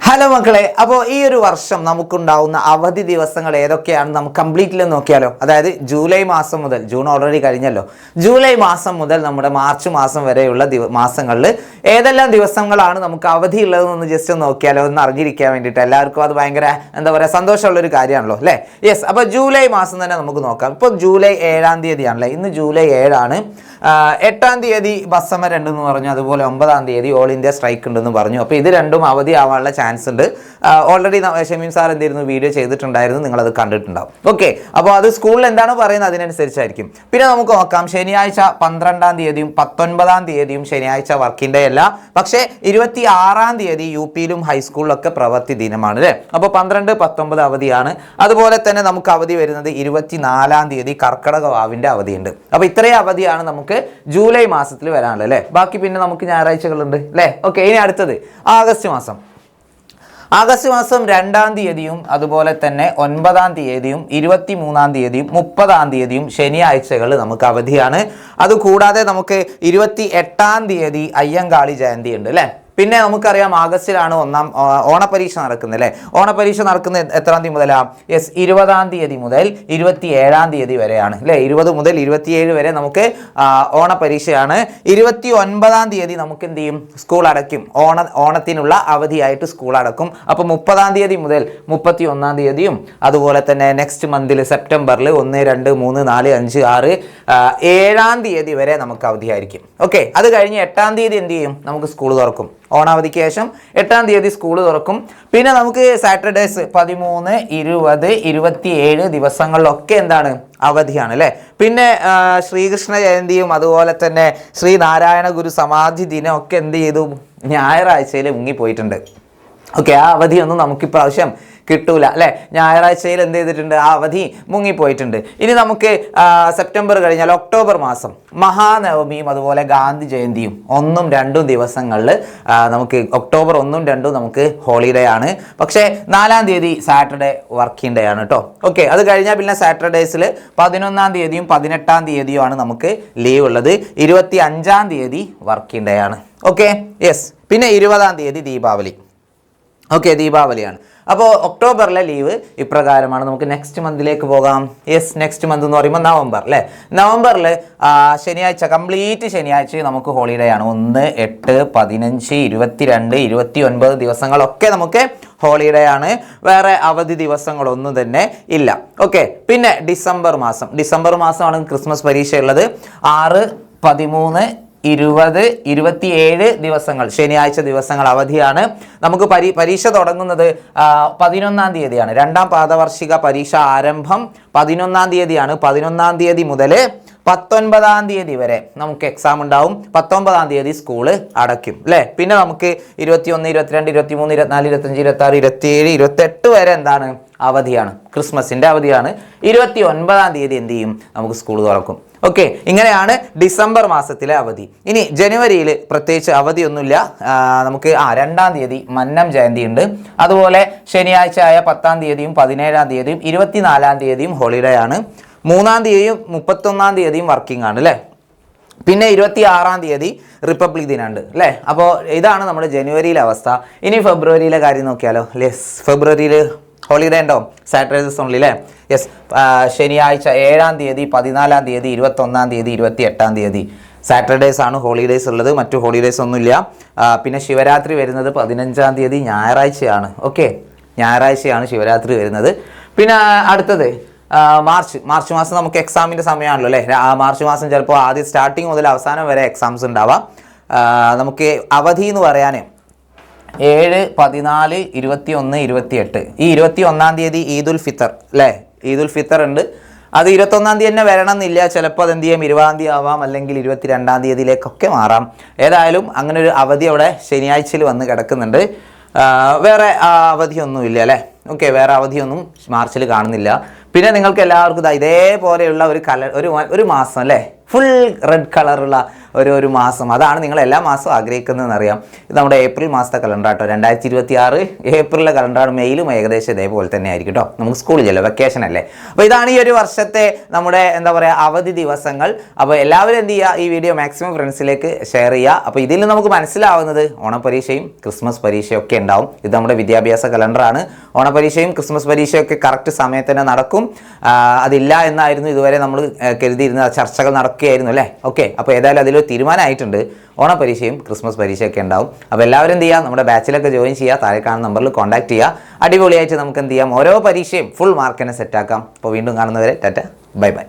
Hello മക്കളെ, അപ്പോൾ ഈ ഒരു വർഷം നമുക്കുണ്ടാവുന്ന അവധി ദിവസങ്ങൾ ഏതൊക്കെയാണ് നമുക്ക് കംപ്ലീറ്റ്ലി നോക്കിയാലോ. അതായത് ജൂലൈ മാസം മുതൽ, ജൂൺ ഓൾറെഡി കഴിഞ്ഞല്ലോ, ജൂലൈ മാസം മുതൽ നമ്മുടെ മാർച്ച് മാസം വരെയുള്ള മാസങ്ങളിൽ ഏതെല്ലാം ദിവസങ്ങളാണ് നമുക്ക് അവധി ഉള്ളതെന്നൊന്ന് ജസ്റ്റ് ഒന്ന് നോക്കിയാലോ, ഒന്ന് അറിഞ്ഞിരിക്കാൻ വേണ്ടിയിട്ട്. എല്ലാവർക്കും അത് ഭയങ്കര എന്താ പറയുക സന്തോഷമുള്ളൊരു കാര്യമാണല്ലോ അല്ലേ. യെസ്, അപ്പോൾ ജൂലൈ മാസം തന്നെ നമുക്ക് നോക്കാം. ഇപ്പോൾ ജൂലൈ 7-ാം തീയതിയാണല്ലേ, ഇന്ന് ജൂലൈ 7-ആണ്. 8-ാം തീയതി ബസ് സമരം ഉണ്ടെന്ന് പറഞ്ഞു, അതുപോലെ 9-ാം തീയതി ഓൾ ഇന്ത്യ സ്ട്രൈക്ക് ഉണ്ടെന്ന് പറഞ്ഞു. അപ്പോൾ ഇത് രണ്ടും അവധി ആവാനുള്ള ചാൻസ് ഉണ്ട്. ഓൾറെഡി ഷമീം സാർ എന്തിരുന്നു വീഡിയോ ചെയ്തിട്ടുണ്ടായിരുന്നു, നിങ്ങളത് കണ്ടിട്ടുണ്ടാവും. ഓക്കെ, അപ്പോൾ അത് സ്കൂളിൽ എന്താണ് പറയുന്നത് അതിനനുസരിച്ചായിരിക്കും. പിന്നെ നമുക്ക് നോക്കാം, ശനിയാഴ്ച 12-ാം തീയതിയും 19-ാം തീയതിയും ശനിയാഴ്ച വർക്കിംഗ് ഡേ അല്ല, പക്ഷേ 26-ാം തീയതി യു പിയിലും ഹൈസ്കൂളിലൊക്കെ പ്രവൃത്തി ദിനമാണ് അല്ലേ. അപ്പോൾ 12, 19 അവധിയാണ്. അതുപോലെ തന്നെ നമുക്ക് അവധി വരുന്നത് 24-ാം തീയതി കർക്കിടക വാവിൻ്റെ അവധിയുണ്ട്. അപ്പോൾ ഇത്രയും അവധിയാണ് നമുക്ക് ജൂലൈ മാസത്തിൽ വരാനുള്ളത് അല്ലേ. ബാക്കി പിന്നെ നമുക്ക് ഞായറാഴ്ചകളുണ്ട് അല്ലേ. ഓക്കെ, ഇനി അടുത്തത് ആഗസ്റ്റ് മാസം. ആഗസ്റ്റ് മാസം 2-ാം തീയതിയും അതുപോലെ തന്നെ 9-ാം തീയതിയും 23-ാം തീയതിയും 30-ാം തീയതിയും ശനിയാഴ്ചകൾ നമുക്ക് അവധിയാണ്. അതുകൂടാതെ നമുക്ക് 28-ാം തീയതി അയ്യങ്കാളി ജയന്തി ഉണ്ട് അല്ലേ. പിന്നെ നമുക്കറിയാം ആഗസ്റ്റിലാണ് ഓണപരീക്ഷ നടക്കുന്നത് അല്ലേ. ഓണപരീക്ഷ നടക്കുന്നത് എത്രാം തീയതി മുതലാണ്? യെസ്, 20-ാം തീയതി മുതൽ 27-ാം തീയതി വരെയാണ് അല്ലേ. 20 മുതൽ 27 വരെ നമുക്ക് ഓണപരീക്ഷയാണ്. 29-ാം തീയതി നമുക്ക് എന്ത് ചെയ്യും? സ്കൂൾ അടയ്ക്കും. ഓണത്തിനുള്ള അവധിയായിട്ട് സ്കൂൾ അടക്കും. അപ്പോൾ 30-ാം തീയതി മുതൽ 31-ാം തീയതിയും അതുപോലെ തന്നെ നെക്സ്റ്റ് മന്തിൽ സെപ്റ്റംബറിൽ 1, 2, 3, 4, 5, 6, 7-ാം തീയതി വരെ നമുക്ക് അവധിയായിരിക്കും. ഓക്കെ, അത് കഴിഞ്ഞ് 8-ാം തീയതി എന്ത് ചെയ്യും? നമുക്ക് സ്കൂൾ തുറക്കും. ഓണാവധിക്ക് ശേഷം 8-ാം തീയതി സ്കൂൾ തുറക്കും. പിന്നെ നമുക്ക് സാറ്റർഡേസ് 13, 20, 27 ദിവസങ്ങളിലൊക്കെ എന്താണ്? അവധിയാണ് അല്ലേ. പിന്നെ ശ്രീകൃഷ്ണ ജയന്തിയും അതുപോലെ തന്നെ ശ്രീനാരായണ ഗുരു സമാധി ദിനം ഒക്കെ എന്ത് ചെയ്തു? ഞായറാഴ്ചയിൽ മുങ്ങിപ്പോയിട്ടുണ്ട്. ഓക്കെ, ആ അവധിയൊന്നും നമുക്കിപ്രാവശ്യം കിട്ടൂല അല്ലേ. ഞായറാഴ്ചയിൽ എന്ത് ചെയ്തിട്ടുണ്ട്? ആ അവധി മുങ്ങിപ്പോയിട്ടുണ്ട്. ഇനി നമുക്ക് സെപ്റ്റംബർ കഴിഞ്ഞാൽ ഒക്ടോബർ മാസം മഹാനവമിയും അതുപോലെ ഗാന്ധി ജയന്തിയും 1ഉം 2ഉം ദിവസങ്ങളിൽ നമുക്ക് ഒക്ടോബർ 1ഉം 2ഉം നമുക്ക് ഹോളിഡേ ആണ്. പക്ഷേ 4-ാം തീയതി സാറ്റർഡേ വർക്കിംഗ് ഡേ ആണ് കേട്ടോ. ഓക്കെ, അത് കഴിഞ്ഞാൽ പിന്നെ സാറ്റർഡേസിൽ 11-ാം തീയതിയും 18-ാം തീയതിയുമാണ് നമുക്ക് ലീവ് ഉള്ളത്. 25-ാം തീയതി വർക്കിംഗ് ഡേ ആണ്. Okay, yes. പിന്നെ 20-ാം തീയതി ദീപാവലി. ഓക്കെ, ദീപാവലിയാണ്. അപ്പോൾ ഒക്ടോബറിലെ ലീവ് ഇപ്രകാരമാണ്. നമുക്ക് നെക്സ്റ്റ് മന്തിലേക്ക് പോകാം. യെസ്, നെക്സ്റ്റ് മന്ത് എന്ന് പറയുമ്പോൾ നവംബർ അല്ലേ. നവംബറിൽ ശനിയാഴ്ച, കംപ്ലീറ്റ് ശനിയാഴ്ച നമുക്ക് ഹോളിഡേ ആണ്. 1, 8, 15, 22, 29 ദിവസങ്ങളൊക്കെ നമുക്ക് ഹോളിഡേ ആണ്. വേറെ അവധി ദിവസങ്ങളൊന്നും തന്നെ ഇല്ല. ഓക്കെ, പിന്നെ ഡിസംബർ മാസമാണ് ക്രിസ്മസ് പരീക്ഷ ഉള്ളത്. 6, 13, 20, 27 ദിവസങ്ങൾ ശനിയാഴ്ച ദിവസങ്ങൾ അവധിയാണ്. നമുക്ക് പരീക്ഷ തുടങ്ങുന്നത് 11-ാം തീയതിയാണ്. 2ാം പാദവാർഷിക പരീക്ഷ ആരംഭം 11-ാം തീയതിയാണ്. 11-ാം തീയതി മുതൽ 19-ാം തീയതി വരെ നമുക്ക് എക്സാം ഉണ്ടാവും. 19-ാം തീയതി സ്കൂള് അടയ്ക്കും അല്ലേ. പിന്നെ നമുക്ക് 21, 22, 23, 24, 25, 26, 27, 28 വരെ എന്താണ്? അവധിയാണ്, ക്രിസ്മസിൻ്റെ അവധിയാണ്. 29-ാം തീയതി എന്ത് ചെയ്യും? നമുക്ക് സ്കൂൾ തുറക്കും. ഓക്കെ, ഇങ്ങനെയാണ് ഡിസംബർ മാസത്തിലെ അവധി. ഇനി ജനുവരിയിൽ പ്രത്യേകിച്ച് അവധിയൊന്നുമില്ല. നമുക്ക് 2-ാം തീയതി മന്നം ജയന്തി ഉണ്ട്. അതുപോലെ ശനിയാഴ്ച ആയ 10-ാം തീയതിയും 17-ാം തീയതിയും 24-ാം തീയതിയും ഹോളിഡേ ആണ്. 3-ാം തീയതിയും 31-ാം തീയതിയും വർക്കിംഗ് ആണ് അല്ലേ. പിന്നെ 26-ാം തീയതി റിപ്പബ്ലിക് ദിനമുണ്ട് അല്ലേ. അപ്പോൾ ഇതാണ് നമ്മുടെ ജനുവരിയിലെ അവസ്ഥ. ഇനി ഫെബ്രുവരിയിലെ കാര്യം നോക്കിയാലോ. യെസ്, ഫെബ്രുവരിയിൽ ഹോളിഡേ ഉണ്ടോ? സാറ്റർഡേസ് ഓൺലി അല്ലേ. യെസ്, ശനിയാഴ്ച 7-ാം തീയതി, 14-ാം തീയതി, 21-ാം തീയതി, 28-ാം തീയതി സാറ്റർഡേസ് ആണ് ഹോളിഡേസ് ഉള്ളത്. മറ്റു ഹോളിഡേസ് ഒന്നുമില്ല. പിന്നെ ശിവരാത്രി വരുന്നത് 15-ാം തീയതി ഞായറാഴ്ചയാണ്. ഓക്കെ, ഞായറാഴ്ചയാണ് ശിവരാത്രി വരുന്നത്. പിന്നെ അടുത്തത് മാർച്ച് മാസം നമുക്ക് എക്സാമിൻ്റെ സമയമാണല്ലോ അല്ലേ. മാർച്ച് മാസം ചിലപ്പോൾ ആദ്യം സ്റ്റാർട്ടിങ് മുതൽ അവസാനം വരെ എക്സാംസ് ഉണ്ടാവാം. നമുക്ക് അവധി എന്ന് പറയാൻ 7, 14, 21, 28. ഈ 21-ാം തീയതി ഈദുൽ ഫിത്തർ അല്ലേ. ഈദുൽ ഫിത്തർ ഉണ്ട്. അത് 21-ാം തീയതി തന്നെ വരണം എന്നില്ല. ചിലപ്പോൾ അത് എന്ത് ചെയ്യാം, 20-ാം തീയതി ആവാം, അല്ലെങ്കിൽ 22-ാം തീയതിയിലേക്കൊക്കെ മാറാം. ഏതായാലും അങ്ങനെ ഒരു അവധി അവിടെ ശനിയാഴ്ചയിൽ വന്ന് കിടക്കുന്നുണ്ട്. വേറെ അവധിയൊന്നുമില്ല അല്ലേ. ഓക്കെ, വേറെ അവധിയൊന്നും മാർച്ചിൽ കാണുന്നില്ല. പിന്നെ നിങ്ങൾക്ക് എല്ലാവർക്കും ഇതേപോലെയുള്ള ഒരു മാസം അല്ലേ, ഫുൾ റെഡ് കളറുള്ള ഒരു മാസം. അതാണ് നിങ്ങൾ എല്ലാ മാസവും ആഗ്രഹിക്കുന്നതെന്ന് അറിയാം. ഇത് നമ്മുടെ ഏപ്രിൽ മാസത്തെ കലണ്ടർ കേട്ടോ. 2026 ഏപ്രിലെ കലണ്ടറാണ്. മെയിലും ഏകദേശം ഇതേപോലെ തന്നെ ആയിരിക്കും കേട്ടോ. നമുക്ക് സ്കൂളിലല്ലോ, വെക്കേഷൻ അല്ലേ. അപ്പോൾ ഇതാണ് ഈ ഒരു വർഷത്തെ നമ്മുടെ എന്താ പറയുക അവധി ദിവസങ്ങൾ. അപ്പോൾ എല്ലാവരും എന്ത് ചെയ്യുക, ഈ വീഡിയോ മാക്സിമം ഫ്രണ്ട്സിലേക്ക് ഷെയർ ചെയ്യുക. അപ്പോൾ ഇതിൽ നമുക്ക് മനസ്സിലാവുന്നത് ഓണപ്പരീക്ഷയും ക്രിസ്മസ് പരീക്ഷയും ഒക്കെ ഉണ്ടാവും. ഇത് നമ്മുടെ വിദ്യാഭ്യാസ കലണ്ടറാണ്. ഓണപരീക്ഷയും ക്രിസ്മസ് പരീക്ഷയൊക്കെ കറക്റ്റ് സമയത്ത് തന്നെ നടക്കും. അതില്ല എന്നായിരുന്നു ഇതുവരെ നമ്മൾ കരുതിയിരുന്ന ചർച്ചകൾ നടക്കുകയായിരുന്നു അല്ലേ. ഓക്കെ, അപ്പോൾ ഏതായാലും അതിലൊരു തീരുമാനമായിട്ടുണ്ട്. ഓണപരീക്ഷയും ക്രിസ്മസ് പരീക്ഷയൊക്കെ ഉണ്ടാവും. അപ്പോൾ എല്ലാവരും എന്ത് ചെയ്യുക, നമ്മുടെ ബാച്ചിലൊക്കെ ജോയിൻ ചെയ്യുക. താഴെ കാണുന്ന നമ്പറിൽ കോൺടാക്ട് ചെയ്യുക. അടിപൊളിയായിട്ട് നമുക്ക് എന്ത് ചെയ്യാം, ഓരോ പരീക്ഷയും ഫുൾ മാർക്ക് തന്നെ സെറ്റാക്കാം. അപ്പോൾ വീണ്ടും കാണുന്നവരെ ടാറ്റ, ബൈ ബൈ.